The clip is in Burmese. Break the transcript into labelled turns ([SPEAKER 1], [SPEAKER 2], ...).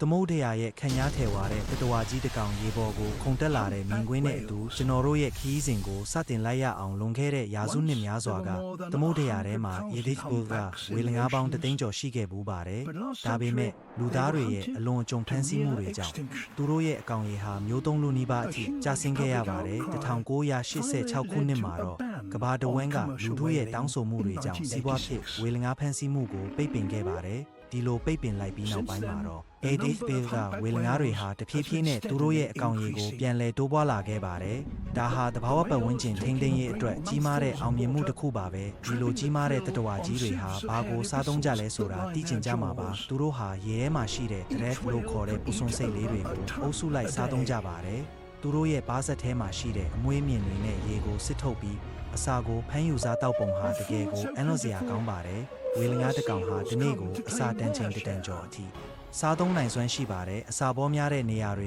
[SPEAKER 1] သမုဒ္ဒရာရဲ့ခံရထဲဝါတဲ့တတဝါကြီးတစ်ကောင်ရေပေါ်ကိုခုန်တက်လာတဲ့မြင်ကွင်းနဲ့အတူကျွန်တော်တို့ရဲ့ခီးစဉ်ကိုစတင်လိုက်ရအောင်လွန်ခဲ့တဲ့ရာစုနှစ်များစွာကသမုဒ္ဒရာထဲမှာယေဒစ်ဘူကဝေလငါးပေါင်း3သိန်းကျော်ရှိခဲ့ဘူးပါတယ်။ဒါပေမဲ့လူသားတွေရဲ့အလွန်အကျွံဖန်ဆီးမှုတွေကြောင့်သူတို့ရဲ့အကောင်ရေဟာမျိုးသုံးလူနီးပါးအထိကျဆင်းခဲ့ရပါတယ်။1986ခုနှစ်မှာတော့ကမ္ဘာတဝန်းကလူတို့ရဲ့တောင်းဆိုမှုတွေကြောင့်စီးပွားဖြစ်ဝေလငါးဖန်ဆီးမှုကိုပိတ်ပင်ခဲ့ပါတယ်။ဒီလိုပိတ်ပင်လိုက်ပြီးနောက်ပိုင်းမှာတော့Edith Bill ကဝေလငါးတွေဟာတဖြည်းဖြည်းနဲ့သူတို့ရဲ့အကောင်ရေကိုပြန်လည်တိုးပွားလာခဲ့ပါတယ်။ဒါဟာတဘာဝပတ်ဝန်းကျင်ထိန်းသိမ်းရေးအတွက်ကြီးမားတဲ့အောင်မြင်မှုတစ်ခုပါပဲ။ဒီလိုကြီးမားတဲ့တတဝါကြီးတွေဟာဘာကိုစားသုံးကြလဲဆိုတာသိချင်ကြမှာပါ။သူတို့ဟာရေထဲမှာရှိတဲ့ red လို့ခေါ်တဲ့ပူဆွန်စိတ်လေးတွေကိုအုပ်စုလိုက်စားသုံးကြပါတယ်။သူတို့ရဲ့ပါးစပ်ထဲမှာရှိတဲ့အမွှေးမြင့်တွေနဲ့ရေကိုစစ်ထုတ်ပြီးအစာကိုဖမ်းယူစားတောက်ပုံဟာတကယ်ကိုအံ့လို့စရာကောင်းပါတယ်။ဝေလငါးတစ်ကောင်ဟာဒီနေ့ကိုအစာတန်ချိန်တန်ကျော်အထိစားသုံးနိုင်စွမ်းရှိပါတယ်အစာပေါများတဲ့နေရာတွေ